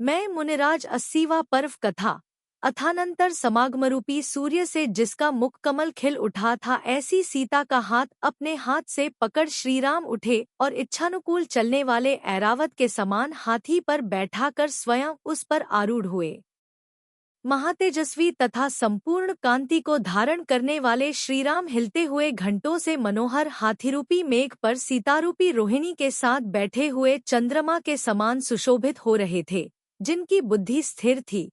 मैं मुनिराज 80वां पर्व कथा अथानंतर समागमरूपी सूर्य से जिसका मुख कमल खिल उठा था, ऐसी सीता का हाथ अपने हाथ से पकड़ श्रीराम उठे और इच्छानुकूल चलने वाले ऐरावत के समान हाथी पर बैठाकर स्वयं उस पर आरूढ़ हुए। महातेजस्वी तथा संपूर्ण कांति को धारण करने वाले श्रीराम हिलते हुए घंटों से मनोहर हाथीरूपी मेघ पर सीतारूपी रोहिणी के साथ बैठे हुए चंद्रमा के समान सुशोभित हो रहे थे, जिनकी बुद्धि स्थिर थी,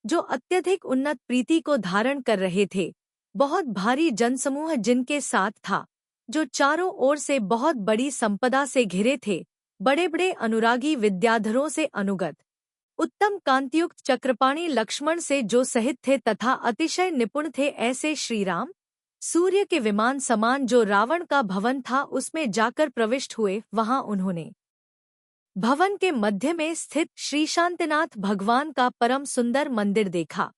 जो अत्यधिक उन्नत प्रीति को धारण कर रहे थे। बहुत भारी जनसमूह जिनके साथ था, जो चारों ओर से बहुत बड़ी संपदा से घिरे थे, बड़े बड़े अनुरागी विद्याधरों से अनुगत, उत्तम कांतियुक्त चक्रपाणी लक्ष्मण से जो सहित थे तथा अतिशय निपुण थे, ऐसे श्रीराम सूर्य के विमान समान जो रावण का भवन था उसमें जाकर प्रविष्ट हुए। वहां उन्होंने भवन के मध्य में स्थित श्री शांतिनाथ भगवान का परम सुंदर मंदिर देखा।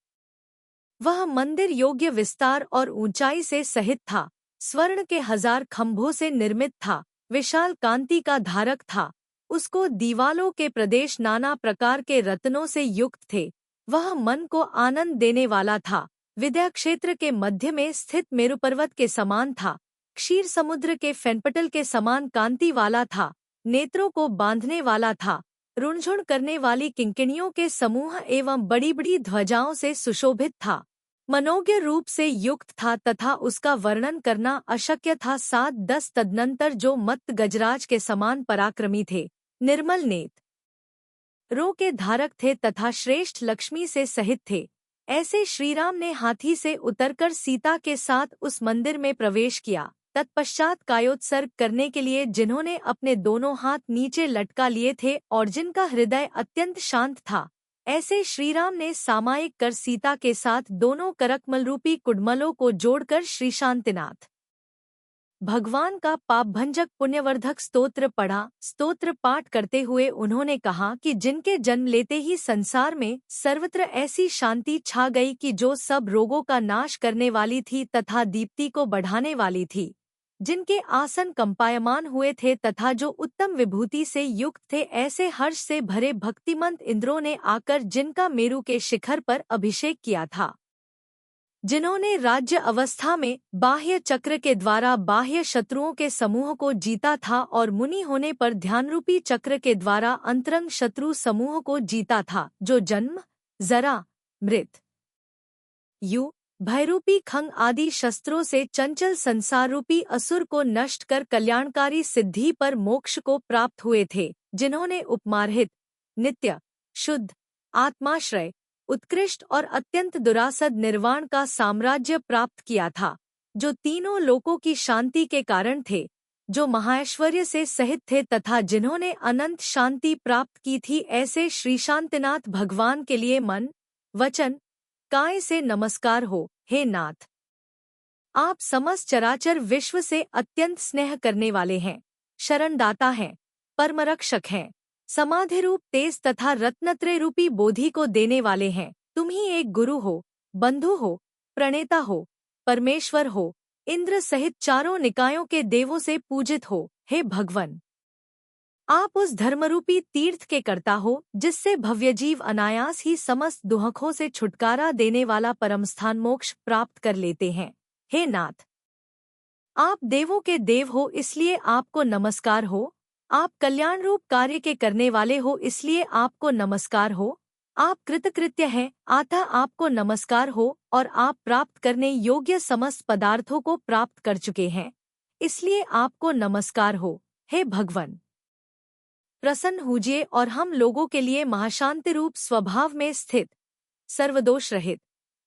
वह मंदिर योग्य विस्तार और ऊंचाई से सहित था, स्वर्ण के 1000 खंभों से निर्मित था, विशाल कांति का धारक था, उसको दीवालों के प्रदेश नाना प्रकार के रत्नों से युक्त थे। वह मन को आनंद देने वाला था, विद्या क्षेत्र के मध्य में स्थित मेरु पर्वत के समान था, क्षीर समुद्र के फेनपटल के समान कांति वाला था, नेत्रों को बांधने वाला था, रुणझुण करने वाली किंकिणियों के समूह एवं बड़ी बड़ी ध्वजाओं से सुशोभित था, मनोज्ञ रूप से युक्त था तथा उसका वर्णन करना अशक्य था। 7-10 तदनंतर जो मत्त गजराज के समान पराक्रमी थे, निर्मल नेत्रों के धारक थे तथा श्रेष्ठ लक्ष्मी से सहित थे, ऐसे श्रीराम ने हाथी से उतरकर सीता के साथ उस मंदिर में प्रवेश किया। तत्पश्चात कायोत्सर्ग करने के लिए जिन्होंने अपने दोनों हाथ नीचे लटका लिए थे और जिनका हृदय अत्यंत शांत था, ऐसे श्रीराम ने सामायिक कर सीता के साथ दोनों करकमल रूपी कुडमलों को जोड़कर श्री शांतिनाथ भगवान का पापभंजक पुण्यवर्धक स्तोत्र पढ़ा। स्तोत्र पाठ करते हुए उन्होंने कहा कि जिनके जन्म लेते ही संसार में सर्वत्र ऐसी शांति छा गई कि जो सब रोगों का नाश करने वाली थी तथा दीप्ति को बढ़ाने वाली थी, जिनके आसन कंपायमान हुए थे तथा जो उत्तम विभूति से युक्त थे, ऐसे हर्ष से भरे भक्तिमंत इंद्रों ने आकर जिनका मेरु के शिखर पर अभिषेक किया था, जिन्होंने राज्य अवस्था में बाह्य चक्र के द्वारा बाह्य शत्रुओं के समूह को जीता था और मुनि होने पर ध्यानरूपी चक्र के द्वारा अंतरंग शत्रु समूह को जीता था, जो जन्म, जरा, मृत्यु, भयरूपी खंग आदि शस्त्रों से चंचल संसार रूपी असुर को नष्ट कर कल्याणकारी सिद्धि पर मोक्ष को प्राप्त हुए थे, जिन्होंने उपमार्हित, नित्य, शुद्ध, आत्माश्रय, उत्कृष्ट और अत्यंत दुरासद निर्वाण का साम्राज्य प्राप्त किया था, जो तीनों लोकों की शांति के कारण थे, जो महाऐश्वर्य से सहित थे तथा जिन्होंने अनंत शांति प्राप्त की थी, ऐसे श्री शांतिनाथ भगवान के लिए मन, वचन, काय से नमस्कार हो। हे नाथ, आप समस्त चराचर विश्व से अत्यंत स्नेह करने वाले हैं, शरणदाता हैं, परमरक्षक हैं, समाधि रूप तेज तथा रत्नत्रय रूपी बोधि को देने वाले हैं। तुम ही एक गुरु हो, बंधु हो, प्रणेता हो, परमेश्वर हो, इंद्र सहित चारों निकायों के देवों से पूजित हो। हे भगवन, आप उस धर्मरूपी तीर्थ के कर्ता हो, जिससे भव्य जीव अनायास ही समस्त दुहकों से छुटकारा देने वाला परमस्थान मोक्ष प्राप्त कर लेते हैं। हे नाथ, आप देवों के देव हो, इसलिए आपको नमस्कार हो। आप कल्याण रूप कार्य के करने वाले हो, इसलिए आपको नमस्कार हो। आप कृतकृत्य हैं, अतः आपको नमस्कार हो, और आप प्राप्त करने योग्य समस्त पदार्थों को प्राप्त कर चुके हैं, इसलिए आपको नमस्कार हो। हे भगवन, प्रसन्न होजिए और हम लोगों के लिए महाशांति रूप स्वभाव में स्थित, सर्वदोष रहित,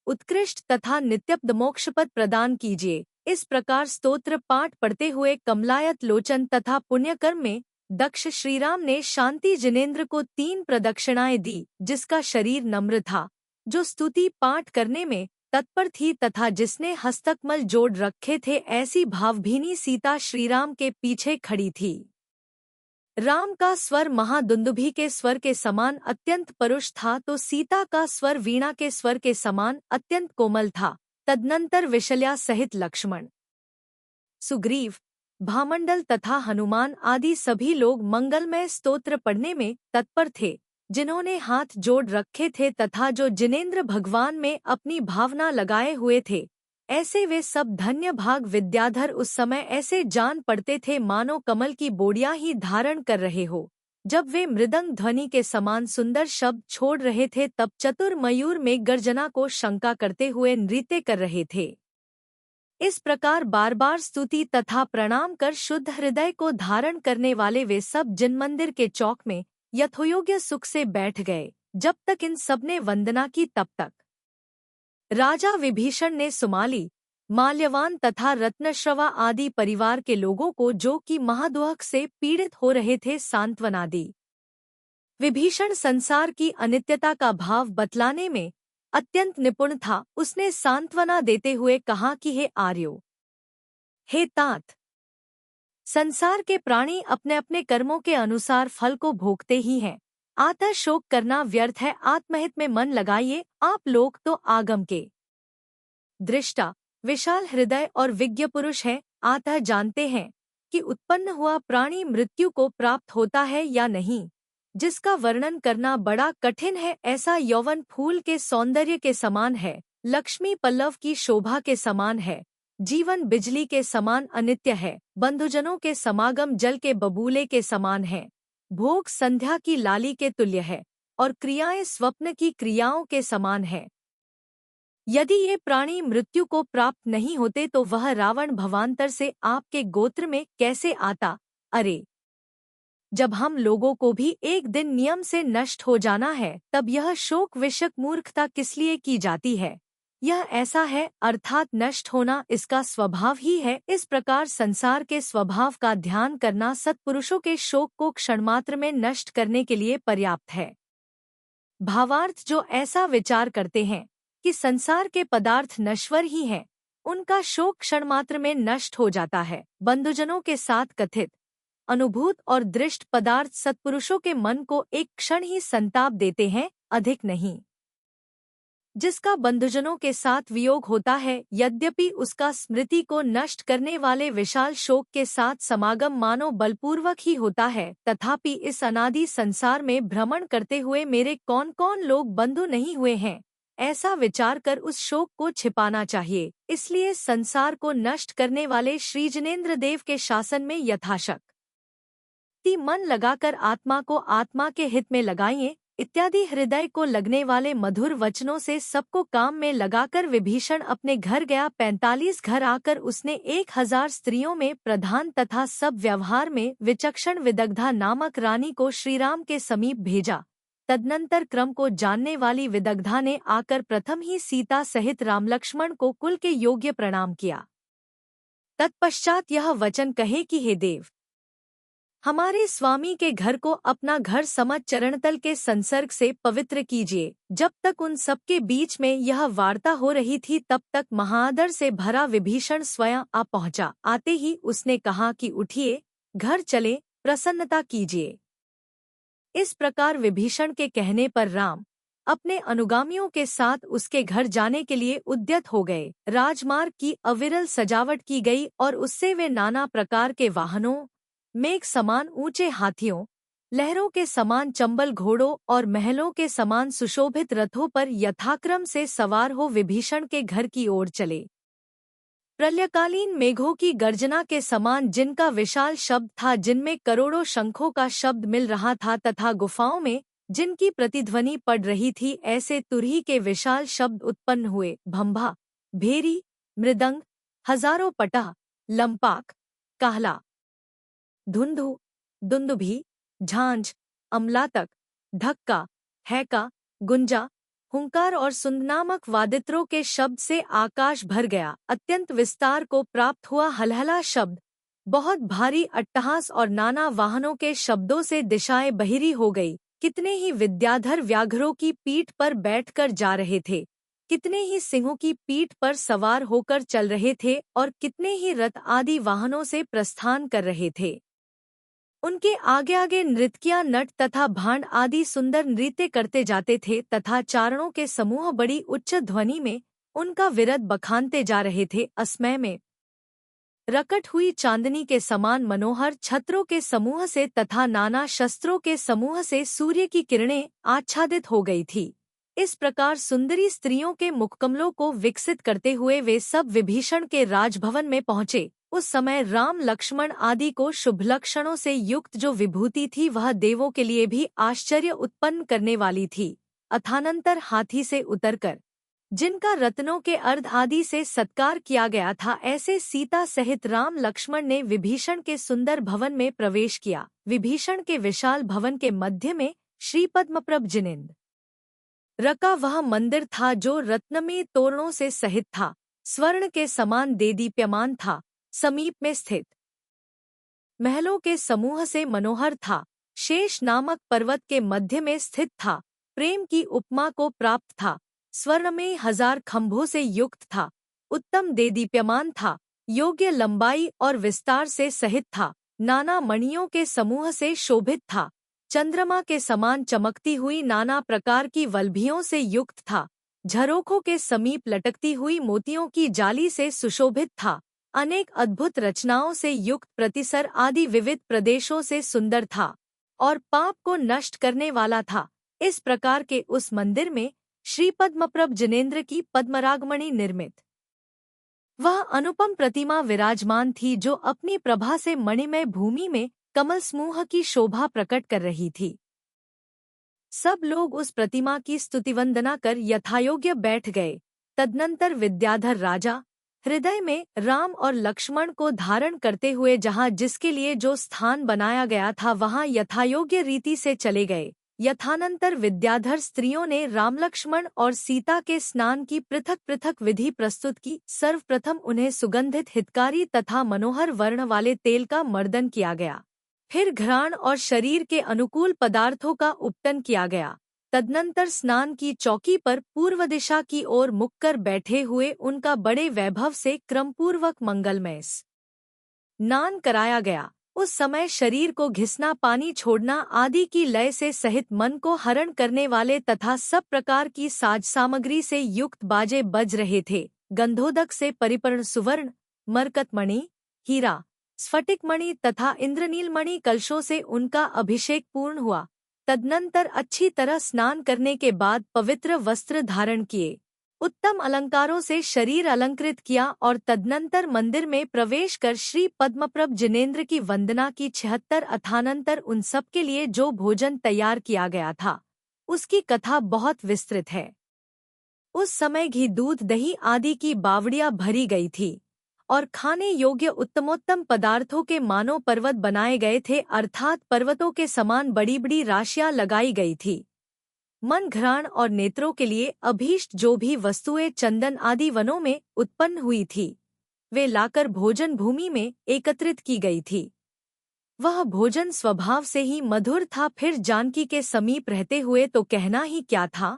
उत्कृष्ट तथा नित्यपद मोक्षपद प्रदान कीजिए। इस प्रकार स्तोत्र पाठ पढ़ते हुए कमलायत लोचन तथा पुण्यकर्म में दक्ष श्रीराम ने शांति जिनेन्द्र को 3 प्रदक्षिणाएं दी, जिसका शरीर नम्र था, जो स्तुति पाठ करने में तत्पर थी तथा जिसने हस्तकमल जोड़ रखे थे। ऐसी भावभीनी सीता श्रीराम के पीछे खड़ी थी। राम का स्वर महादुंदुभी के स्वर के समान अत्यंत परुष था, तो सीता का स्वर वीणा के स्वर के समान अत्यंत कोमल था। तदनंतर विशल्या सहित लक्ष्मण, सुग्रीव, भामंडल तथा हनुमान आदि सभी लोग मंगलमय स्तोत्र पढ़ने में तत्पर थे। जिन्होंने हाथ जोड़ रखे थे तथा जो जिनेंद्र भगवान में अपनी भावना लगाए हुए थे, ऐसे वे सब धन्य भाग विद्याधर उस समय ऐसे जान पड़ते थे मानो कमल की बोड़ियां ही धारण कर रहे हो। जब वे मृदंग ध्वनि के समान सुंदर शब्द छोड़ रहे थे तब चतुर मयूर में गर्जना को शंका करते हुए नृत्य कर रहे थे। इस प्रकार बार बार स्तुति तथा प्रणाम कर शुद्ध हृदय को धारण करने वाले वे सब जिन मंदिर के चौक में यथोयोग्य सुख से बैठ गए। जब तक इन सबने वंदना की तब तक राजा विभीषण ने सुमाली, माल्यवान तथा रत्नश्रवा आदि परिवार के लोगों को जो कि महादुख से पीड़ित हो रहे थे सांत्वना दी। विभीषण संसार की अनित्यता का भाव बतलाने में अत्यंत निपुण था। उसने सांत्वना देते हुए कहा कि हे आर्यो, हे तात, संसार के प्राणी अपने अपने कर्मों के अनुसार फल को भोगते ही हैं। आतः शोक करना व्यर्थ है। आत्महित में मन लगाइए। आप लोग तो आगम के दृष्टा, विशाल हृदय और विज्ञ पुरुष हैं। आतः जानते हैं कि उत्पन्न हुआ प्राणी मृत्यु को प्राप्त होता है या नहीं, जिसका वर्णन करना बड़ा कठिन है। ऐसा यौवन फूल के सौंदर्य के समान है, लक्ष्मी पल्लव की शोभा के समान है, जीवन बिजली के समान अनित्य है, बंधुजनों के समागम जल के बबूले के समान है, भोग संध्या की लाली के तुल्य है और क्रियाएं स्वप्न की क्रियाओं के समान है। यदि ये प्राणी मृत्यु को प्राप्त नहीं होते तो वह रावण भवांतर से आपके गोत्र में कैसे आता? अरे, जब हम लोगों को भी एक दिन नियम से नष्ट हो जाना है तब यह शोक विषक मूर्खता किस लिए की जाती है? यह ऐसा है, अर्थात नष्ट होना इसका स्वभाव ही है। इस प्रकार संसार के स्वभाव का ध्यान करना सत्पुरुषों के शोक को क्षणमात्र में नष्ट करने के लिए पर्याप्त है। भावार्थ, जो ऐसा विचार करते हैं कि संसार के पदार्थ नश्वर ही हैं, उनका शोक क्षणमात्र में नष्ट हो जाता है। बंधुजनों के साथ कथित, अनुभूत और दृष्ट पदार्थ सत्पुरुषों के मन को एक क्षण ही संताप देते हैं, अधिक नहीं। जिसका बंधुजनों के साथ वियोग होता है, यद्यपि उसका स्मृति को नष्ट करने वाले विशाल शोक के साथ समागम मानो बलपूर्वक ही होता है, तथापि इस अनादि संसार में भ्रमण करते हुए मेरे कौन कौन लोग बंधु नहीं हुए हैं, ऐसा विचार कर उस शोक को छिपाना चाहिए। इसलिए संसार को नष्ट करने वाले श्री जिनेंद्र देव के शासन में यथाशक्ति मन लगाकर आत्मा को आत्मा के हित में लगाइए इत्यादि हृदय को लगने वाले मधुर वचनों से सबको काम में लगाकर विभीषण अपने घर गया। 45 घर आकर उसने 1000 स्त्रियों में प्रधान तथा सब व्यवहार में विचक्षण विदग्धा नामक रानी को श्रीराम के समीप भेजा। तदनंतर क्रम को जानने वाली विदग्धा ने आकर प्रथम ही सीता सहित रामलक्ष्मण को कुल के योग्य प्रणाम किया। तत्पश्चात यह वचन कहे कि हे देव, हमारे स्वामी के घर को अपना घर समझ चरणतल के संसर्ग से पवित्र कीजिए। जब तक उन सबके बीच में यह वार्ता हो रही थी तब तक महाआदर से भरा विभीषण स्वयं आ पहुंचा। आते ही उसने कहा कि उठिए, घर चले, प्रसन्नता कीजिए। इस प्रकार विभीषण के कहने पर राम अपने अनुगामियों के साथ उसके घर जाने के लिए उद्यत हो गए। राजमार्ग की अविरल सजावट की गई और उससे वे नाना प्रकार के वाहनों, मेघ समान ऊंचे हाथियों, लहरों के समान चंबल घोड़ों और महलों के समान सुशोभित रथों पर यथाक्रम से सवार हो विभीषण के घर की ओर चले। प्रलयकालीन मेघों की गर्जना के समान जिनका विशाल शब्द था, जिनमें करोड़ों शंखों का शब्द मिल रहा था तथा गुफाओं में जिनकी प्रतिध्वनि पड़ रही थी, ऐसे तुरही के विशाल शब्द उत्पन्न हुए। भंभा, भेरी, मृदंग, हजारों पटा, लंपाक, काहला, धुंधु, दुंदुभी, झांझ, अमलातक, ढक्का, हैका, गुंजा, हुंकार और सुंद नामक वादित्रों के शब्द से आकाश भर गया। अत्यंत विस्तार को प्राप्त हुआ हलहला शब्द, बहुत भारी अट्टहास और नाना वाहनों के शब्दों से दिशाएं बहिरी हो गई। कितने ही विद्याधर व्याघ्रों की पीठ पर बैठकर जा रहे थे, कितने ही सिंहों की पीठ पर सवार होकर चल रहे थे और कितने ही रथ आदि वाहनों से प्रस्थान कर रहे थे। उनके आगे आगे नृत्यकियां, नट तथा भांड आदि सुंदर नृत्य करते जाते थे तथा चारणों के समूह बड़ी उच्च ध्वनि में उनका विरध बखानते जा रहे थे। असमय में रकट हुई चांदनी के समान मनोहर छत्रों के समूह से तथा नाना शस्त्रों के समूह से सूर्य की किरणें आच्छादित हो गई थी। इस प्रकार सुंदरी स्त्रियों के मुखकमलों को विकसित करते हुए वे सब विभीषण के राजभवन में पहुँचे। उस समय राम लक्ष्मण आदि को शुभ लक्षणों से युक्त जो विभूति थी वह देवों के लिए भी आश्चर्य उत्पन्न करने वाली थी। अथानंतर हाथी से उतरकर जिनका रत्नों के अर्ध आदि से सत्कार किया गया था, ऐसे सीता सहित राम लक्ष्मण ने विभीषण के सुंदर भवन में प्रवेश किया। विभीषण के विशाल भवन के मध्य में श्री पद्मप्रभ जिनेन्द्र रका वह मंदिर था जो रत्नमय तोरणों से सहित था, स्वर्ण के समान देदीप्यमान था, समीप में स्थित महलों के समूह से मनोहर था, शेष नामक पर्वत के मध्य में स्थित था, प्रेम की उपमा को प्राप्त था, स्वर्ण में 1000 खंभों से युक्त था, उत्तम देदीप्यमान था, योग्य लंबाई और विस्तार से सहित था, नाना मणियों के समूह से शोभित था, चंद्रमा के समान चमकती हुई नाना प्रकार की वल्भियों से युक्त था, झरोखों के समीप लटकती हुई मोतियों की जाली से सुशोभित था, अनेक अद्भुत रचनाओं से युक्त प्रतिसर आदि विविध प्रदेशों से सुंदर था और पाप को नष्ट करने वाला था। इस प्रकार के उस मंदिर में श्री पद्मप्रभ जिनेन्द्र की पद्मरागमणि निर्मित वह अनुपम प्रतिमा विराजमान थी, जो अपनी प्रभा से मणिमय भूमि में कमल समूह की शोभा प्रकट कर रही थी। सब लोग उस प्रतिमा की स्तुतिवंदना कर यथायोग्य बैठ गए। तदनंतर विद्याधर राजा हृदय में राम और लक्ष्मण को धारण करते हुए जहाँ जिसके लिए जो स्थान बनाया गया था वहाँ यथायोग्य रीति से चले गए। यथानंतर विद्याधर स्त्रियों ने राम लक्ष्मण और सीता के स्नान की पृथक पृथक विधि प्रस्तुत की। सर्वप्रथम उन्हें सुगंधित हितकारी तथा मनोहर वर्ण वाले तेल का मर्दन किया गया, फिर घ्राण और शरीर के अनुकूल पदार्थों का उपटन किया गया। तदनंतर स्नान की चौकी पर पूर्व दिशा की ओर मुख कर बैठे हुए उनका बड़े वैभव से क्रमपूर्वक मंगलमय स्नान कराया गया। उस समय शरीर को घिसना, पानी छोड़ना आदि की लय से सहित मन को हरण करने वाले तथा सब प्रकार की साज सामग्री से युक्त बाजे बज रहे थे। गंधोदक से परिपूर्ण सुवर्ण, मरकतमणि, हीरा, स्फटिकमणि तथा इंद्रनीलमणि कलशों से उनका अभिषेक पूर्ण हुआ। तदनंतर अच्छी तरह स्नान करने के बाद पवित्र वस्त्र धारण किए, उत्तम अलंकारों से शरीर अलंकृत किया और तदनंतर मंदिर में प्रवेश कर श्री पद्मप्रभ जिनेन्द्र की वंदना की। 76 अथानंतर उन सब के लिए जो भोजन तैयार किया गया था उसकी कथा बहुत विस्तृत है। उस समय घी, दूध, दही आदि की बावड़ियां भरी गई थी और खाने योग्य उत्तमोत्तम पदार्थों के मानो पर्वत बनाए गए थे, अर्थात पर्वतों के समान बड़ी बड़ी राशियां लगाई गई थी। मन, घ्राण और नेत्रों के लिए अभीष्ट जो भी वस्तुएं चंदन आदि वनों में उत्पन्न हुई थी वे लाकर भोजन भूमि में एकत्रित की गई थी। वह भोजन स्वभाव से ही मधुर था, फिर जानकी के समीप रहते हुए तो कहना ही क्या था।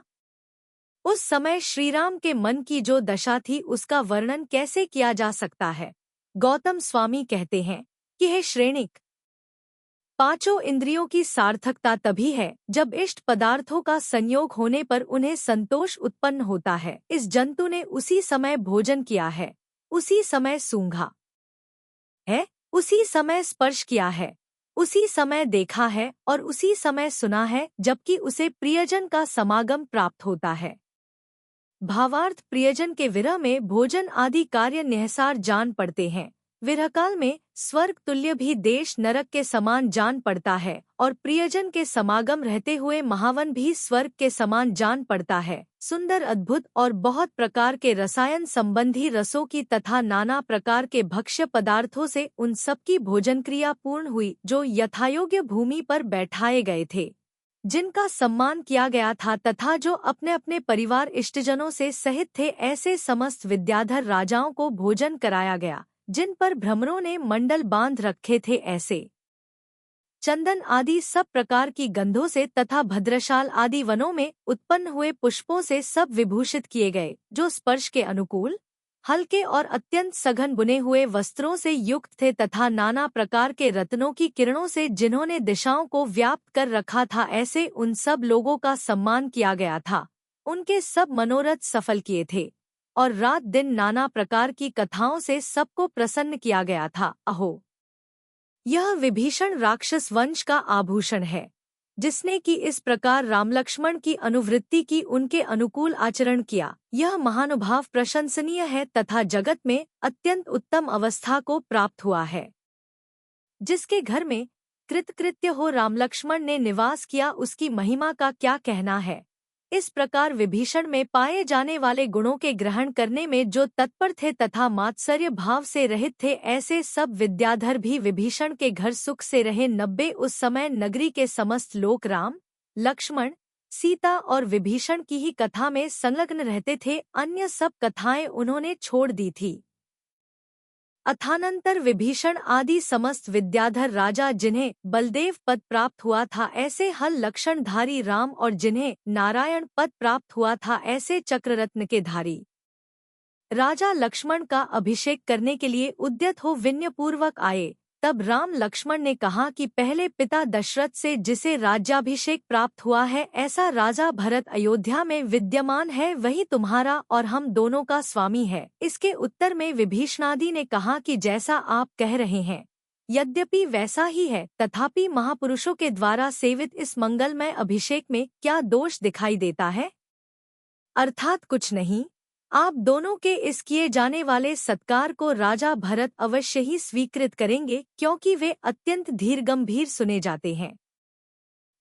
उस समय श्रीराम के मन की जो दशा थी उसका वर्णन कैसे किया जा सकता है। गौतम स्वामी कहते हैं कि हे श्रेणिक, पांचों इंद्रियों की सार्थकता तभी है जब इष्ट पदार्थों का संयोग होने पर उन्हें संतोष उत्पन्न होता है। इस जंतु ने उसी समय भोजन किया है, उसी समय सूंघा है, उसी समय स्पर्श किया है, उसी समय देखा है और उसी समय सुना है, जबकि उसे प्रियजन का समागम प्राप्त होता है। भावार्थ, प्रियजन के विरह में भोजन आदि कार्य निहसार जान पड़ते हैं। विरहकाल में स्वर्ग तुल्य भी देश नरक के समान जान पड़ता है और प्रियजन के समागम रहते हुए महावन भी स्वर्ग के समान जान पड़ता है। सुंदर, अद्भुत और बहुत प्रकार के रसायन संबंधी रसों की तथा नाना प्रकार के भक्ष्य पदार्थों से उन सबकी भोजन क्रिया पूर्ण हुई जो यथायोग्य भूमि पर बैठाए गए थे, जिनका सम्मान किया गया था तथा जो अपने अपने परिवार इष्टजनों से सहित थे। ऐसे समस्त विद्याधर राजाओं को भोजन कराया गया जिन पर भ्रमरों ने मंडल बांध रखे थे। ऐसे चंदन आदि सब प्रकार की गंधों से तथा भद्रशाल आदि वनों में उत्पन्न हुए पुष्पों से सब विभूषित किए गए, जो स्पर्श के अनुकूल, हल्के और अत्यंत सघन बुने हुए वस्त्रों से युक्त थे तथा नाना प्रकार के रत्नों की किरणों से जिन्होंने दिशाओं को व्याप्त कर रखा था। ऐसे उन सब लोगों का सम्मान किया गया था, उनके सब मनोरथ सफल किए थे। और रात दिन नाना प्रकार की कथाओं से सबको प्रसन्न किया गया था। अहो, यह विभीषण राक्षस वंश का आभूषण है, जिसने कि इस प्रकार राम लक्ष्मण की अनुवृत्ति की, उनके अनुकूल आचरण किया। यह महानुभाव प्रशंसनीय है तथा जगत में अत्यंत उत्तम अवस्था को प्राप्त हुआ है। जिसके घर में कृतकृत्य हो राम लक्ष्मण ने निवास किया, उसकी महिमा का क्या कहना है। इस प्रकार विभीषण में पाए जाने वाले गुणों के ग्रहण करने में जो तत्पर थे तथा मात्सर्य भाव से रहित थे, ऐसे सब विद्याधर भी विभीषण के घर सुख से रहे। 90 उस समय नगरी के समस्त लोग राम, लक्ष्मण, सीता और विभीषण की ही कथा में संलग्न रहते थे, अन्य सब कथाएं उन्होंने छोड़ दी थी। अथानंतर विभीषण आदि समस्त विद्याधर राजा, जिन्हें बलदेव पद प्राप्त हुआ था ऐसे हल लक्षणधारी राम, और जिन्हें नारायण पद प्राप्त हुआ था ऐसे चक्ररत्न के धारी राजा लक्ष्मण का अभिषेक करने के लिए उद्यत हो विनयपूर्वक आए। तब राम लक्ष्मण ने कहा कि पहले पिता दशरथ से जिसे राज्याभिषेक प्राप्त हुआ है, ऐसा राजा भरत अयोध्या में विद्यमान है, वही तुम्हारा और हम दोनों का स्वामी है। इसके उत्तर में विभीषणादि ने कहा कि जैसा आप कह रहे हैं यद्यपि वैसा ही है, तथापि महापुरुषों के द्वारा सेवित इस मंगलमय अभिषेक में क्या दोष दिखाई देता है? अर्थात कुछ नहीं। आप दोनों के इस किए जाने वाले सत्कार को राजा भरत अवश्य ही स्वीकृत करेंगे, क्योंकि वे अत्यंत धीर गंभीर सुने जाते हैं।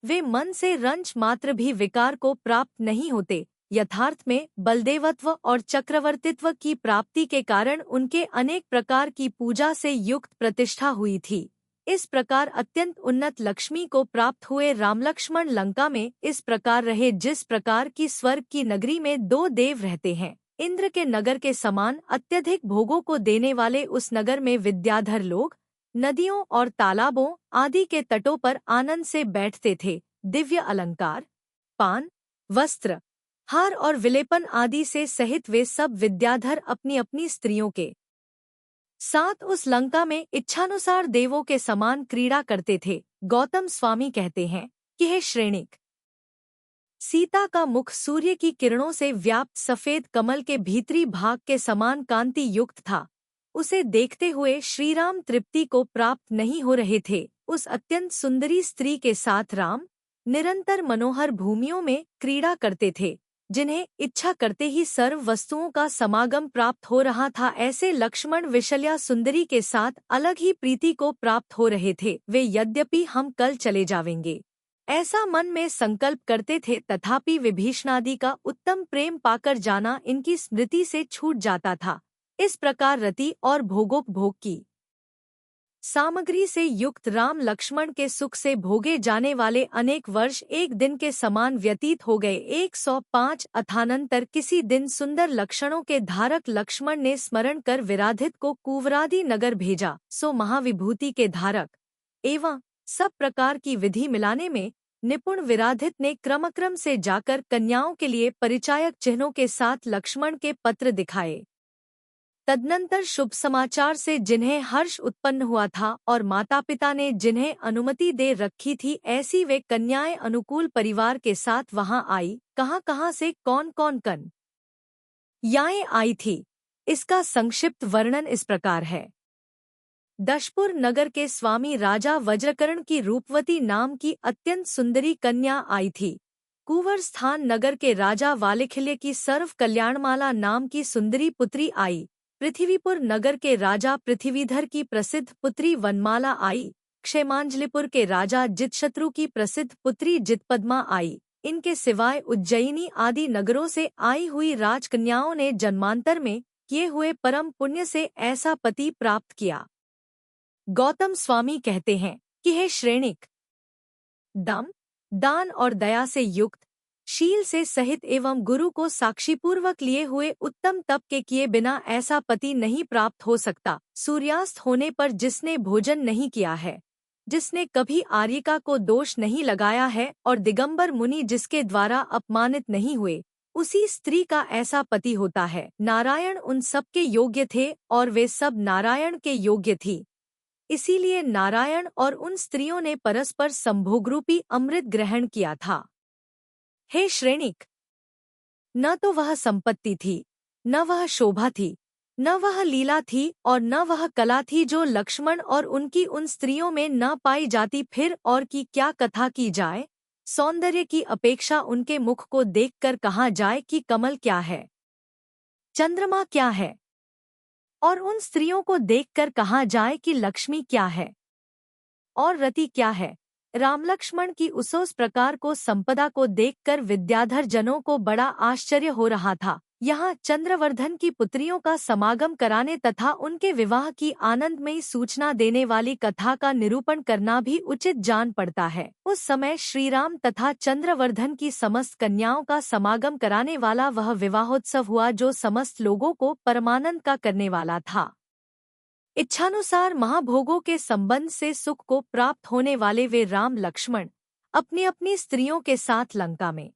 वे मन से रंच मात्र भी विकार को प्राप्त नहीं होते। यथार्थ में बलदेवत्व और चक्रवर्तित्व की प्राप्ति के कारण उनके अनेक प्रकार की पूजा से युक्त प्रतिष्ठा हुई थी। इस प्रकार अत्यंत उन्नत लक्ष्मी को प्राप्त हुए रामलक्ष्मण लंका में इस प्रकार रहे, जिस प्रकार की स्वर्ग की नगरी में 2 देव रहते हैं। इंद्र के नगर के समान अत्यधिक भोगों को देने वाले उस नगर में विद्याधर लोग नदियों और तालाबों आदि के तटों पर आनंद से बैठते थे। दिव्य अलंकार, पान, वस्त्र, हार और विलेपन आदि से सहित वे सब विद्याधर अपनी अपनी स्त्रियों के साथ उस लंका में इच्छानुसार देवों के समान क्रीड़ा करते थे। गौतम स्वामी कहते हैं कि हे श्रेणिक, सीता का मुख सूर्य की किरणों से व्याप्त सफेद कमल के भीतरी भाग के समान कांति युक्त था। उसे देखते हुए श्रीराम तृप्ति को प्राप्त नहीं हो रहे थे। उस अत्यंत सुंदरी स्त्री के साथ राम निरंतर मनोहर भूमियों में क्रीड़ा करते थे, जिन्हें इच्छा करते ही सर्व वस्तुओं का समागम प्राप्त हो रहा था। ऐसे लक्ष्मण विशल्या सुंदरी के साथ अलग ही प्रीति को प्राप्त हो रहे थे। वे यद्यपि हम कल चले जावेंगे ऐसा मन में संकल्प करते थे, तथापि विभीषणादि का उत्तम प्रेम पाकर जाना इनकी स्मृति से छूट जाता था। इस प्रकार रति और भोगोपभोग की सामग्री से युक्त राम लक्ष्मण के सुख से भोगे जाने वाले अनेक वर्ष एक दिन के समान व्यतीत हो गए। 105 अथानंतर किसी दिन सुंदर लक्षणों के धारक लक्ष्मण ने स्मरण कर विराधित को कुवरादि नगर भेजा। सो महाविभूति के धारक एवं सब प्रकार की विधि मिलाने में निपुण विराधित ने क्रमक्रम से जाकर कन्याओं के लिए परिचायक चिन्हों के साथ लक्ष्मण के पत्र दिखाए। तदनंतर शुभ समाचार से जिन्हें हर्ष उत्पन्न हुआ था और माता पिता ने जिन्हें अनुमति दे रखी थी, ऐसी वे कन्याएं अनुकूल परिवार के साथ वहां आई। कहां से कौन कौन कन्याएं आई थी, इसका संक्षिप्त वर्णन इस प्रकार है। दशपुर नगर के स्वामी राजा वज्रकर्ण की रूपवती नाम की अत्यंत सुंदरी कन्या आई थी। कुंवर स्थान नगर के राजा वालिखिल्य की सर्व कल्याणमाला नाम की सुंदरी पुत्री आई। पृथ्वीपुर नगर के राजा पृथ्वीधर की प्रसिद्ध पुत्री वनमाला आई। क्षेमांजलिपुर के राजा जितशत्रु की प्रसिद्ध पुत्री जितपद्मा आई। इनके सिवाय उज्जयिनी आदि नगरों से आई हुई राजकन्याओं ने जन्मांतर में किए हुए परम पुण्य से ऐसा पति प्राप्त किया। गौतम स्वामी कहते हैं कि हे श्रेणिक, दम, दान और दया से युक्त, शील से सहित एवं गुरु को साक्षीपूर्वक लिए हुए उत्तम तप के किए बिना ऐसा पति नहीं प्राप्त हो सकता। सूर्यास्त होने पर जिसने भोजन नहीं किया है, जिसने कभी आर्यिका को दोष नहीं लगाया है और दिगंबर मुनि जिसके द्वारा अपमानित नहीं हुए, उसी स्त्री का ऐसा पति होता है। नारायण उन सब के योग्य थे और वे सब नारायण के योग्य थी। इसीलिए नारायण और उन स्त्रियों ने परस्पर संभोगरूपी अमृत ग्रहण किया था। हे श्रेणिक, न तो वह संपत्ति थी, न वह शोभा थी, न वह लीला थी और न वह कला थी जो लक्ष्मण और उनकी उन स्त्रियों में न पाई जाती। फिर और की क्या कथा की जाए। सौंदर्य की अपेक्षा उनके मुख को देखकर कहा जाए कि कमल क्या है, चंद्रमा क्या है, और उन स्त्रियों को देखकर कहा जाए कि लक्ष्मी क्या है और रति क्या है। राम लक्ष्मण की उस प्रकार को संपदा को देखकर विद्याधर जनों को बड़ा आश्चर्य हो रहा था। यहाँ चंद्रवर्धन की पुत्रियों का समागम कराने तथा उनके विवाह की आनंदमयी सूचना देने वाली कथा का निरूपण करना भी उचित जान पड़ता है। उस समय श्रीराम तथा चंद्रवर्धन की समस्त कन्याओं का समागम कराने वाला वह विवाहोत्सव हुआ जो समस्त लोगों को परमानंद का करने वाला था। इच्छानुसार महाभोगों के संबंध से सुख को प्राप्त होने वाले वे राम लक्ष्मण अपनी अपनी स्त्रियों के साथ लंका में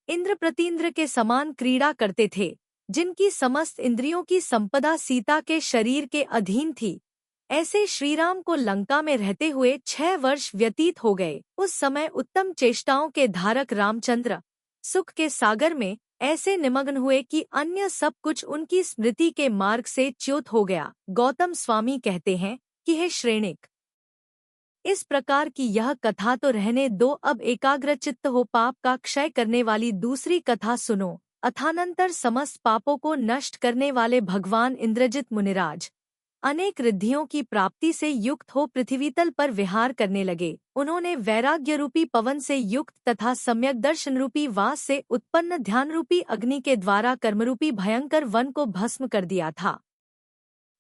इंद्र प्रतींद्र के समान क्रीड़ा करते थे, जिनकी समस्त इंद्रियों की संपदा सीता के शरीर के अधीन थी। ऐसे श्रीराम को लंका में रहते हुए 6 वर्ष व्यतीत हो गए। उस समय उत्तम चेष्टाओं के धारक रामचंद्र सुख के सागर में ऐसे निमग्न हुए कि अन्य सब कुछ उनकी स्मृति के मार्ग से च्युत हो गया। गौतम स्वामी कहते हैं कि हे श्रेणिक, इस प्रकार की यह कथा तो रहने दो, अब एकाग्रचित्त हो पाप का क्षय करने वाली दूसरी कथा सुनो। अथानंतर समस्त पापों को नष्ट करने वाले भगवान इंद्रजित मुनिराज अनेक रिद्धियों की प्राप्ति से युक्त हो पृथ्वीतल पर विहार करने लगे। उन्होंने वैराग्य रूपी पवन से युक्त तथा सम्यक दर्शन रूपी वास से उत्पन्न ध्यान रूपी अग्नि के द्वारा कर्मरूपी भयंकर वन को भस्म कर दिया था।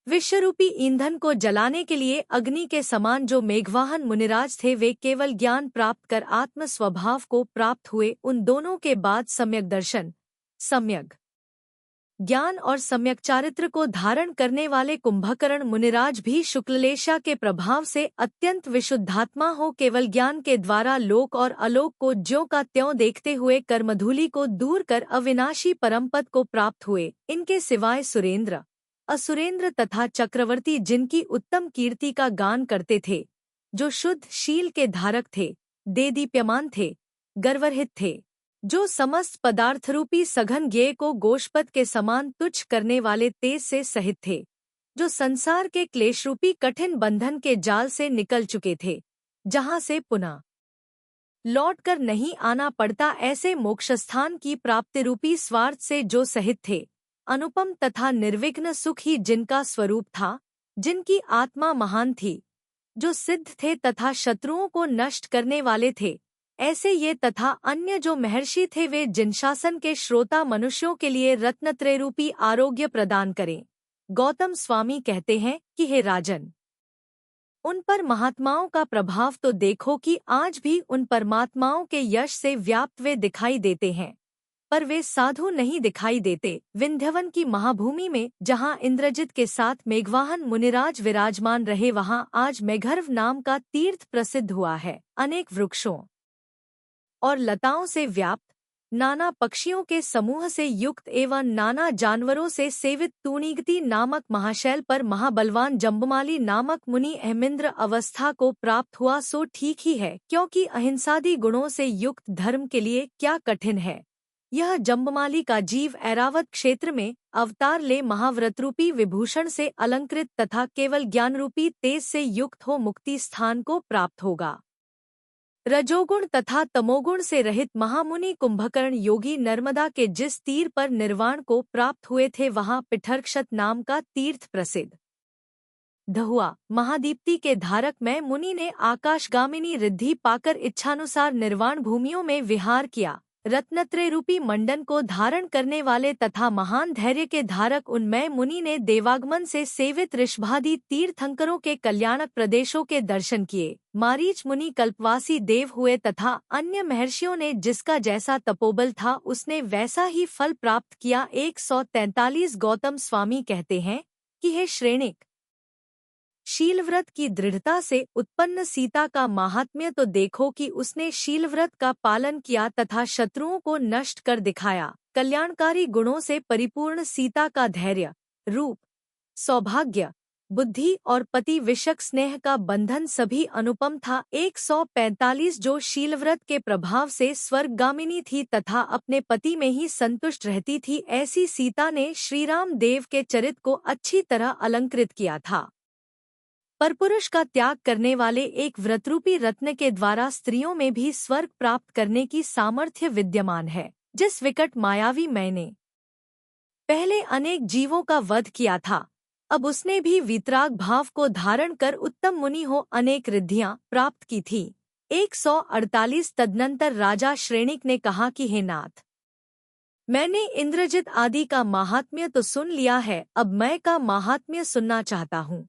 विश्वरूपी ईंधन को जलाने के लिए अग्नि के समान जो मेघवाहन मुनिराज थे, वे केवल ज्ञान प्राप्त कर आत्म स्वभाव को प्राप्त हुए। उन दोनों के बाद सम्यक दर्शन, सम्यक ज्ञान और सम्यक चारित्र को धारण करने वाले कुंभकर्ण मुनिराज भी शुक्ललेशा के प्रभाव से अत्यंत विशुद्धात्मा हो केवल ज्ञान के द्वारा लोक और अलोक को ज्यों का त्यों देखते हुए कर्मधूलि को दूर कर अविनाशी परमपद को प्राप्त हुए। इनके सिवाय सुरेंद्र, असुरेंद्र तथा चक्रवर्ती जिनकी उत्तम कीर्ति का गान करते थे, जो शुद्ध शील के धारक थे, देदीप्यमान थे, गर्वरहित थे, जो समस्त पदार्थरूपी सघन ज्ञेय को गोष्पद के समान तुच्छ करने वाले तेज से सहित थे, जो संसार के क्लेशरूपी कठिन बंधन के जाल से निकल चुके थे, जहां से पुनः लौट कर नहीं आना पड़ता, ऐसे मोक्षस्थान की प्राप्ति रूपी स्वार्थ से जो सहित थे, अनुपम तथा निर्विघ्न सुख ही जिनका स्वरूप था, जिनकी आत्मा महान थी, जो सिद्ध थे तथा शत्रुओं को नष्ट करने वाले थे, ऐसे ये तथा अन्य जो महर्षि थे, वे जिनशासन के श्रोता मनुष्यों के लिए रत्नत्रय रूपी आरोग्य प्रदान करें। गौतम स्वामी कहते हैं कि हे राजन, उन पर महात्माओं का प्रभाव तो देखो कि आज भी उन परमात्माओं के यश से व्याप्त वे दिखाई देते हैं, पर वे साधु नहीं दिखाई देते। विंध्यवन की महाभूमि में जहाँ इंद्रजित के साथ मेघवाहन मुनिराज विराजमान रहे, वहाँ आज मेघर्व नाम का तीर्थ प्रसिद्ध हुआ है। अनेक वृक्षों और लताओं से व्याप्त, नाना पक्षियों के समूह से युक्त एवं नाना जानवरों से सेवित तूणीगति नामक महाशैल पर महाबलवान जम्बुमाली नामक मुनि अहमिंद्र अवस्था को प्राप्त हुआ। सो ठीक ही है, क्योंकि अहिंसादि गुणों से युक्त धर्म के लिए क्या कठिन है। यह जम्बुमाली का जीव ऐरावत क्षेत्र में अवतार ले महाव्रतरूपी विभूषण से अलंकृत तथा केवल ज्ञानरूपी तेज से युक्त हो मुक्ति स्थान को प्राप्त होगा। रजोगुण तथा तमोगुण से रहित महामुनि कुंभकर्ण योगी नर्मदा के जिस तीर पर निर्वाण को प्राप्त हुए थे, वहां पिठरक्षत नाम का तीर्थ प्रसिद्ध हुआ। महादीप्ति के धारक मैं मुनि ने आकाशगामिनी रिद्धि पाकर इच्छानुसार निर्वाण भूमियों में विहार किया। रत्नत्रय रूपी मंडन को धारण करने वाले तथा महान धैर्य के धारक उन्मय मुनि ने देवागमन से सेवित ऋषभादि तीर्थंकरों के कल्याणक प्रदेशों के दर्शन किए। मारीच मुनि कल्पवासी देव हुए तथा अन्य महर्षियों ने जिसका जैसा तपोबल था, उसने वैसा ही फल प्राप्त किया। 143 गौतम स्वामी कहते हैं कि हे श्रेणिक, शीलव्रत की दृढ़ता से उत्पन्न सीता का महात्म्य तो देखो कि उसने शीलव्रत का पालन किया तथा शत्रुओं को नष्ट कर दिखाया। कल्याणकारी गुणों से परिपूर्ण सीता का धैर्य, रूप, सौभाग्य, बुद्धि और पति विषक स्नेह का बंधन सभी अनुपम था। 145 जो शीलव्रत के प्रभाव से स्वर्गगामिनी थी तथा अपने पति में ही संतुष्ट रहती थी, ऐसी सीता ने श्रीराम देव के चरित्र को अच्छी तरह अलंकृत किया था। परपुरुष का त्याग करने वाले एक व्रतरूपी रत्न के द्वारा स्त्रियों में भी स्वर्ग प्राप्त करने की सामर्थ्य विद्यमान है। जिस विकट मायावी मैंने पहले अनेक जीवों का वध किया था, अब उसने भी वीतराग भाव को धारण कर उत्तम मुनि हो अनेक रिद्धियां प्राप्त की थी। 148 तदनंतर राजा श्रेणिक ने कहा कि हे नाथ, मैंने इंद्रजित आदि का महात्म्य तो सुन लिया है, अब मैं का महात्म्य सुनना चाहता हूँ।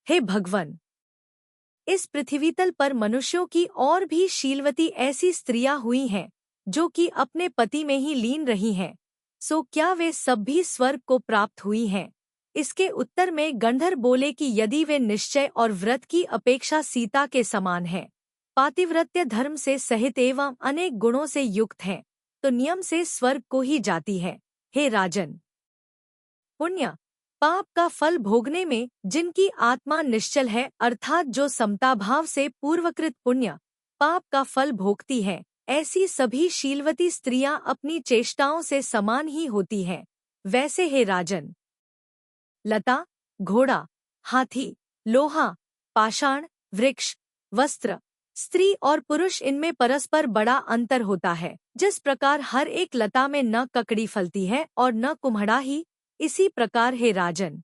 हे भगवन, इस पृथ्वीतल पर मनुष्यों की और भी शीलवती ऐसी स्त्रियां हुई हैं जो कि अपने पति में ही लीन रही हैं, सो क्या वे सब भी स्वर्ग को प्राप्त हुई हैं? इसके उत्तर में गंधर्व बोले कि यदि वे निश्चय और व्रत की अपेक्षा सीता के समान हैं, पातिव्रत्य धर्म से सहित एवं अनेक गुणों से युक्त हैं, तो नियम से स्वर्ग को ही जाती है। हे राजन, पुण्य पाप का फल भोगने में जिनकी आत्मा निश्चल है, अर्थात जो समताभाव से पूर्वकृत पुण्य पाप का फल भोगती है, ऐसी सभी शीलवती स्त्रियां अपनी चेष्टाओं से समान ही होती हैं। वैसे हे राजन, लता, घोड़ा, हाथी, लोहा, पाषाण, वृक्ष, वस्त्र, स्त्री और पुरुष इनमें परस्पर बड़ा अंतर होता है। जिस प्रकार हर एक लता में न ककड़ी फलती है और न कुम्हड़ा ही, इसी प्रकार हे राजन,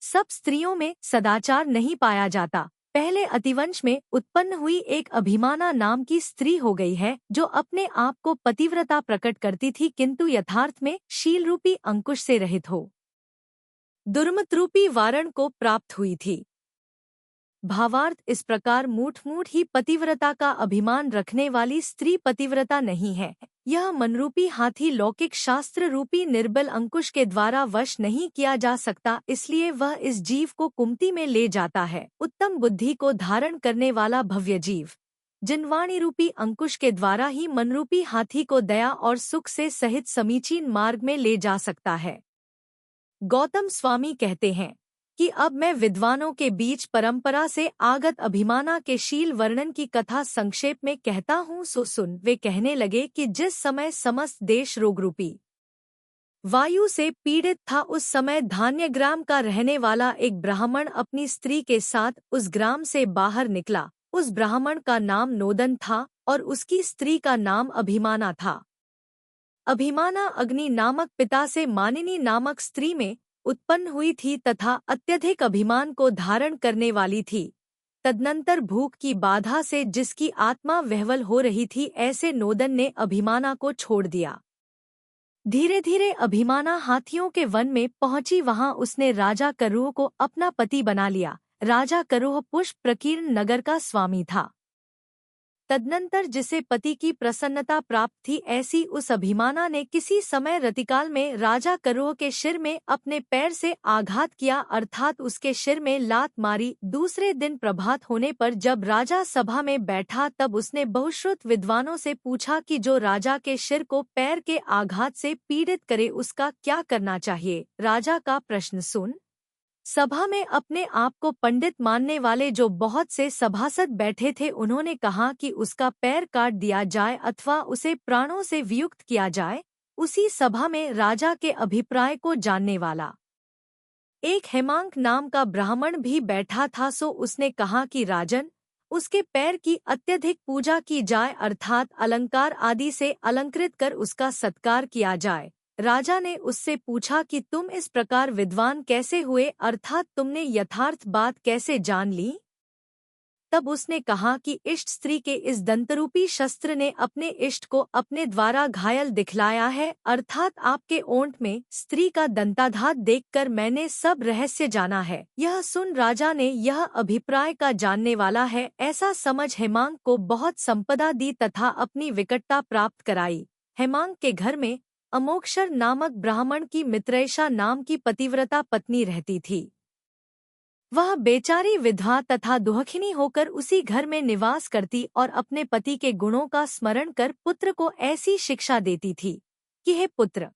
सब स्त्रियों में सदाचार नहीं पाया जाता। पहले अतिवंश में उत्पन्न हुई एक अभिमाना नाम की स्त्री हो गई है, जो अपने आप को पतिव्रता प्रकट करती थी, किंतु यथार्थ में शील रूपी अंकुश से रहित हो दुर्मत रूपी वारण को प्राप्त हुई थी। भावार्थ इस प्रकार मूठ मूठ ही पतिव्रता का अभिमान रखने वाली स्त्री पतिव्रता नहीं है। यह मनरूपी हाथी लौकिक शास्त्र रूपी निर्बल अंकुश के द्वारा वश नहीं किया जा सकता, इसलिए वह इस जीव को कुमति में ले जाता है। उत्तम बुद्धि को धारण करने वाला भव्य जीव जिनवाणी रूपी अंकुश के द्वारा ही मनरूपी हाथी को दया और सुख से सहित समीचीन मार्ग में ले जा सकता है। गौतम स्वामी कहते हैं कि अब मैं विद्वानों के बीच परंपरा से आगत अभिमाना के शील वर्णन की कथा संक्षेप में कहता हूँ, सो सुन। वे कहने लगे कि जिस समय समस्त देश रोगरूपी वायु से पीड़ित था, उस समय धान्यग्राम का रहने वाला एक ब्राह्मण अपनी स्त्री के साथ उस ग्राम से बाहर निकला। उस ब्राह्मण का नाम नोदन था और उसकी स्त्री का नाम अभिमाना था। अभिमाना अग्नि नामक पिता से मानिनी नामक स्त्री में उत्पन्न हुई थी तथा अत्यधिक अभिमान को धारण करने वाली थी। तदनंतर भूख की बाधा से जिसकी आत्मा विह्वल हो रही थी, ऐसे नोदन ने अभिमाना को छोड़ दिया। धीरे धीरे अभिमाना हाथियों के वन में पहुंची। वहां उसने राजा करुह को अपना पति बना लिया। राजा करुह पुष्प प्रकीर्ण नगर का स्वामी था। तदनंतर जिसे पति की प्रसन्नता प्राप्त थी, ऐसी उस अभिमाना ने किसी समय रतिकाल में राजा करुह के शिर में अपने पैर से आघात किया, अर्थात उसके शिर में लात मारी। दूसरे दिन प्रभात होने पर जब राजा सभा में बैठा, तब उसने बहुश्रुत विद्वानों से पूछा कि जो राजा के शिर को पैर के आघात से पीड़ित करे, उसका क्या करना चाहिए। राजा का प्रश्न सुन सभा में अपने आप को पंडित मानने वाले जो बहुत से सभासद बैठे थे, उन्होंने कहा कि उसका पैर काट दिया जाए अथवा उसे प्राणों से वियुक्त किया जाए। उसी सभा में राजा के अभिप्राय को जानने वाला एक हेमांक नाम का ब्राह्मण भी बैठा था। सो उसने कहा कि राजन, उसके पैर की अत्यधिक पूजा की जाए, अर्थात अलंकार आदि से अलंकृत कर उसका सत्कार किया जाए। राजा ने उससे पूछा कि तुम इस प्रकार विद्वान कैसे हुए, अर्थात तुमने यथार्थ बात कैसे जान ली। तब उसने कहा कि इष्ट स्त्री के इस दंतरूपी शस्त्र ने अपने इष्ट को अपने द्वारा घायल दिखलाया है, अर्थात आपके ओंठ में स्त्री का दंताघात देखकर मैंने सब रहस्य जाना है। यह सुन राजा ने यह अभिप्राय का जानने वाला है ऐसा समझ हेमांग को बहुत संपदा दी तथा अपनी विकटता प्राप्त कराई। हेमांग के घर में अमोक्षर नामक ब्राह्मण की मित्रैषा नाम की पतिव्रता पत्नी रहती थी। वह बेचारी विधवा तथा दुहखिनी होकर उसी घर में निवास करती और अपने पति के गुणों का स्मरण कर पुत्र को ऐसी शिक्षा देती थी कि हे पुत्र,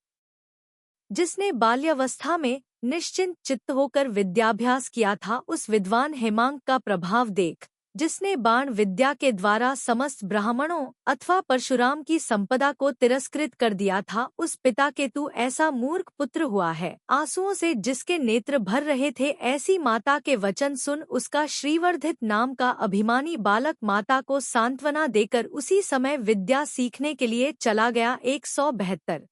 जिसने बाल्यावस्था में निश्चिंत चित्त होकर विद्याभ्यास किया था, उस विद्वान हेमांग का प्रभाव देख, जिसने बाण विद्या के द्वारा समस्त ब्राह्मणों अथवा परशुराम की संपदा को तिरस्कृत कर दिया था, उस पिता के तू ऐसा मूर्ख पुत्र हुआ है। आंसुओं से जिसके नेत्र भर रहे थे, ऐसी माता के वचन सुन उसका श्रीवर्धित नाम का अभिमानी बालक माता को सांत्वना देकर उसी समय विद्या सीखने के लिए चला गया। 172।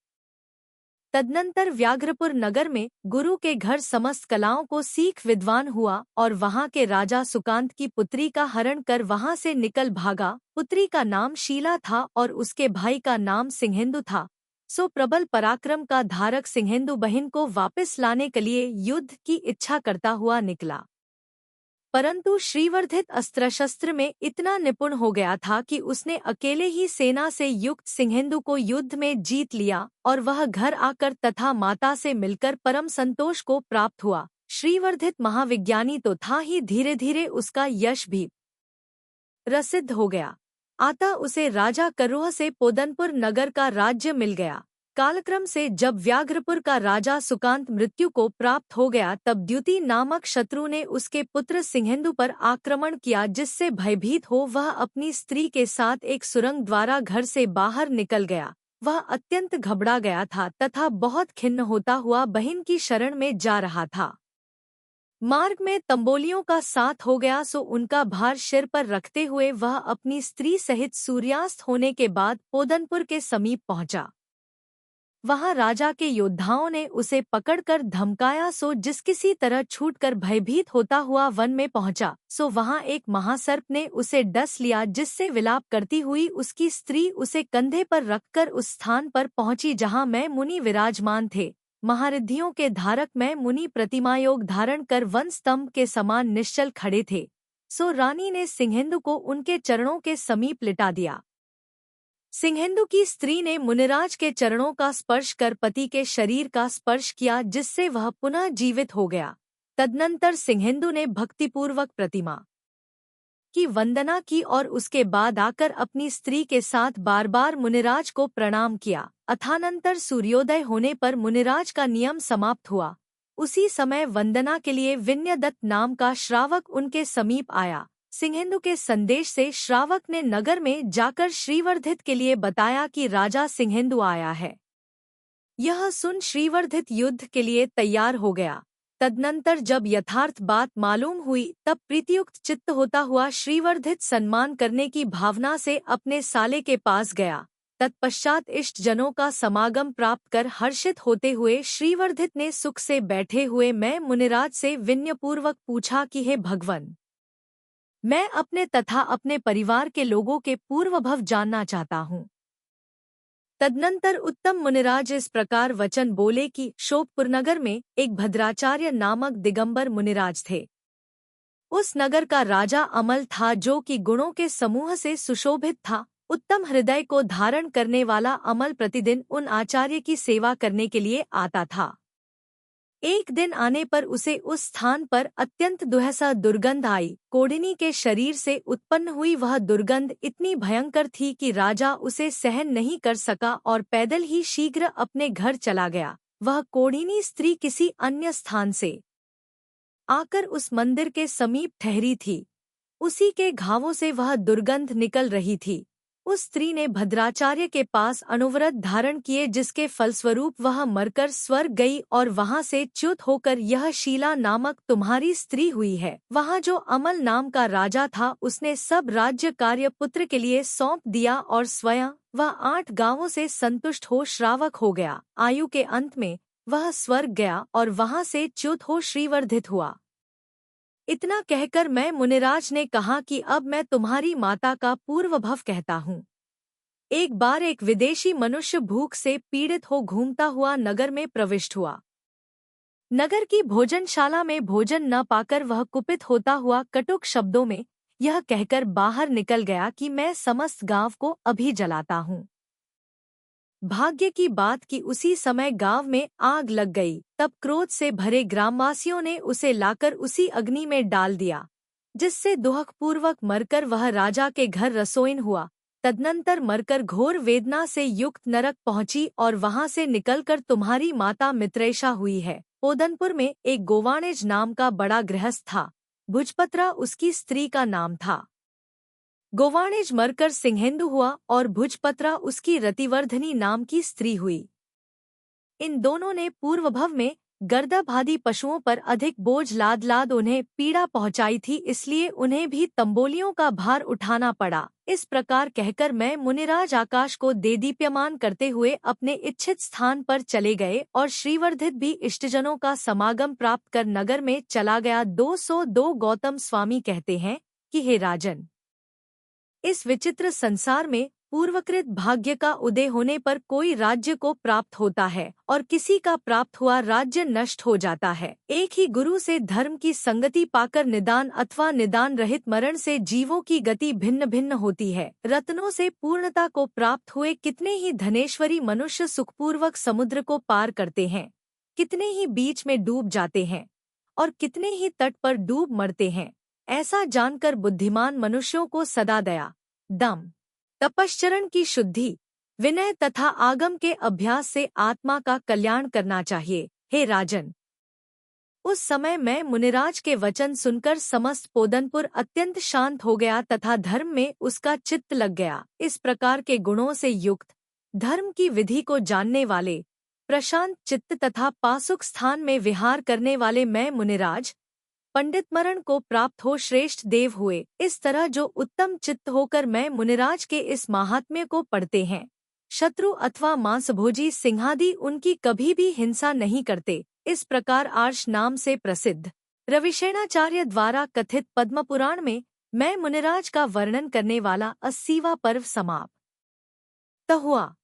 तदनंतर व्याघ्रपुर नगर में गुरु के घर समस्त कलाओं को सीख विद्वान हुआ और वहां के राजा सुकांत की पुत्री का हरण कर वहां से निकल भागा। पुत्री का नाम शीला था और उसके भाई का नाम सिंहेंदु था। सो प्रबल पराक्रम का धारक सिंहेंदु बहन को वापस लाने के लिए युद्ध की इच्छा करता हुआ निकला, परंतु श्रीवर्धित अस्त्र शस्त्र में इतना निपुण हो गया था कि उसने अकेले ही सेना से युक्त सिंहेंदु को युद्ध में जीत लिया और वह घर आकर तथा माता से मिलकर परम संतोष को प्राप्त हुआ। श्रीवर्धित महाविज्ञानी तो था ही, धीरे धीरे उसका यश भी प्रसिद्ध हो गया। आता उसे राजा करुह से पोदनपुर नगर का राज्य मिल गया। कालक्रम से जब व्याघ्रपुर का राजा सुकांत मृत्यु को प्राप्त हो गया, तब द्युति नामक शत्रु ने उसके पुत्र सिंहेंदु पर आक्रमण किया, जिससे भयभीत हो वह अपनी स्त्री के साथ एक सुरंग द्वारा घर से बाहर निकल गया। वह अत्यंत घबरा गया था तथा बहुत खिन्न होता हुआ बहन की शरण में जा रहा था। मार्ग में तंबोलियों का साथ हो गया, सो उनका भार सिर पर रखते हुए वह अपनी स्त्री सहित सूर्यास्त होने के बाद पोदनपुर के समीप पहुंचा। वहां राजा के योद्धाओं ने उसे पकड़कर धमकाया, सो जिस किसी तरह छूटकर भयभीत होता हुआ वन में पहुंचा। सो वहां एक महासर्प ने उसे डस लिया, जिससे विलाप करती हुई उसकी स्त्री उसे कंधे पर रखकर उस स्थान पर पहुंची जहां मैं मुनि विराजमान थे। महारिद्धियों के धारक मैं मुनि प्रतिमायोग धारण कर वन स्तंभ के समान निश्चल खड़े थे। सो रानी ने सिंहेंदु को उनके चरणों के समीप लिटा दिया। सिंहेंदु की स्त्री ने मुनिराज के चरणों का स्पर्श कर पति के शरीर का स्पर्श किया, जिससे वह पुनः जीवित हो गया। तदनंतर सिंहेंदु ने भक्तिपूर्वक प्रतिमा की वंदना की और उसके बाद आकर अपनी स्त्री के साथ बार बार मुनिराज को प्रणाम किया। अथानंतर सूर्योदय होने पर मुनिराज का नियम समाप्त हुआ। उसी समय वंदना के लिए विन्यदत्त नाम का श्रावक उनके समीप आया। सिंहेंदु के संदेश से श्रावक ने नगर में जाकर श्रीवर्धित के लिए बताया कि राजा सिंहेंदु आया है। यह सुन श्रीवर्धित युद्ध के लिए तैयार हो गया। तदनंतर जब यथार्थ बात मालूम हुई, तब प्रीतियुक्त चित्त होता हुआ श्रीवर्धित सम्मान करने की भावना से अपने साले के पास गया। तत्पश्चात इष्ट जनों का समागम प्राप्त कर हर्षित होते हुए श्रीवर्धित ने सुख से बैठे हुए मैं मुनिराज से विनयपूर्वक पूछा कि हे भगवन, मैं अपने तथा अपने परिवार के लोगों के पूर्वभव जानना चाहता हूँ। तदनंतर उत्तम मुनिराज इस प्रकार वचन बोले कि शोकपुर नगर में एक भद्राचार्य नामक दिगंबर मुनिराज थे। उस नगर का राजा अमल था, जो कि गुणों के समूह से सुशोभित था। उत्तम हृदय को धारण करने वाला अमल प्रतिदिन उन आचार्य की सेवा करने के लिए आता था। एक दिन आने पर उसे उस स्थान पर अत्यंत दुहसा दुर्गंध आई। कोढ़िनी के शरीर से उत्पन्न हुई वह दुर्गंध इतनी भयंकर थी कि राजा उसे सहन नहीं कर सका और पैदल ही शीघ्र अपने घर चला गया। वह कोढ़िनी स्त्री किसी अन्य स्थान से आकर उस मंदिर के समीप ठहरी थी। उसी के घावों से वह दुर्गंध निकल रही थी। उस स्त्री ने भद्राचार्य के पास अनुव्रत धारण किए, जिसके फलस्वरूप वह मरकर स्वर्ग गई और वहां से च्युत होकर यह शीला नामक तुम्हारी स्त्री हुई है। वहां जो अमल नाम का राजा था, उसने सब राज्य कार्य पुत्र के लिए सौंप दिया और स्वयं वह 8 गांवों से संतुष्ट हो श्रावक हो गया। आयु के अंत में वह स्वर्ग गया और वहां से च्युत हो श्रीवर्धित हुआ। इतना कहकर मैं मुनिराज ने कहा कि अब मैं तुम्हारी माता का पूर्वभव कहता हूँ। एक बार एक विदेशी मनुष्य भूख से पीड़ित हो घूमता हुआ नगर में प्रविष्ट हुआ। नगर की भोजनशाला में भोजन न पाकर वह कुपित होता हुआ कटुक शब्दों में यह कहकर बाहर निकल गया कि मैं समस्त गांव को अभी जलाता हूँ। भाग्य की बात कि उसी समय गांव में आग लग गई। तब क्रोध से भरे ग्रामवासियों ने उसे लाकर उसी अग्नि में डाल दिया, जिससे दुहकपूर्वक मरकर वह राजा के घर रसोईन हुआ। तदनंतर मरकर घोर वेदना से युक्त नरक पहुंची और वहां से निकलकर तुम्हारी माता मित्रेशा हुई है। पोदनपुर में एक गोवाणिज नाम का बड़ा गृहस्थ था। भुजपत्रा उसकी स्त्री का नाम था। गोवाणिज मरकर सिंहेंदु हुआ और भुजपत्रा उसकी रतिवर्धनी नाम की स्त्री हुई। इन दोनों ने पूर्वभव में गर्दभादी पशुओं पर अधिक बोझ लाद लाद उन्हें पीड़ा पहुंचाई थी, इसलिए उन्हें भी तंबोलियों का भार उठाना पड़ा। इस प्रकार कहकर मैं मुनिराज आकाश को देदीप्यमान करते हुए अपने इच्छित स्थान पर चले गए और श्रीवर्धित भी इष्टजनों का समागम प्राप्त कर नगर में चला गया। 202 गौतम स्वामी कहते हैं कि हे राजन, इस विचित्र संसार में पूर्वकृत भाग्य का उदय होने पर कोई राज्य को प्राप्त होता है और किसी का प्राप्त हुआ राज्य नष्ट हो जाता है। एक ही गुरु से धर्म की संगति पाकर निदान अथवा निदान रहित मरण से जीवों की गति भिन्न भिन्न होती है। रत्नों से पूर्णता को प्राप्त हुए कितने ही धनेश्वरी मनुष्य सुखपूर्वक समुद्र को पार करते हैं, कितने ही बीच में डूब जाते हैं और कितने ही तट पर डूब मरते हैं। ऐसा जानकर बुद्धिमान मनुष्यों को सदा दया, दम, तपश्चरण की शुद्धि, विनय तथा आगम के अभ्यास से आत्मा का कल्याण करना चाहिए। हे राजन, उस समय मैं मुनिराज के वचन सुनकर समस्त पोदनपुर अत्यंत शांत हो गया तथा धर्म में उसका चित्त लग गया। इस प्रकार के गुणों से युक्त, धर्म की विधि को जानने वाले, प्रशांत चित्त तथा पासुक स्थान में विहार करने वाले मैं मुनिराज पंडित मरण को प्राप्त हो श्रेष्ठ देव हुए। इस तरह जो उत्तम चित्त होकर मैं मुनिराज के इस महात्म्य को पढ़ते हैं, शत्रु अथवा मांसभोजी सिंहादि उनकी कभी भी हिंसा नहीं करते। इस प्रकार आर्ष नाम से प्रसिद्ध रविशेणाचार्य द्वारा कथित पद्मपुराण में मैं मुनिराज का वर्णन करने वाला 80वां पर्व समाप्त हुआ।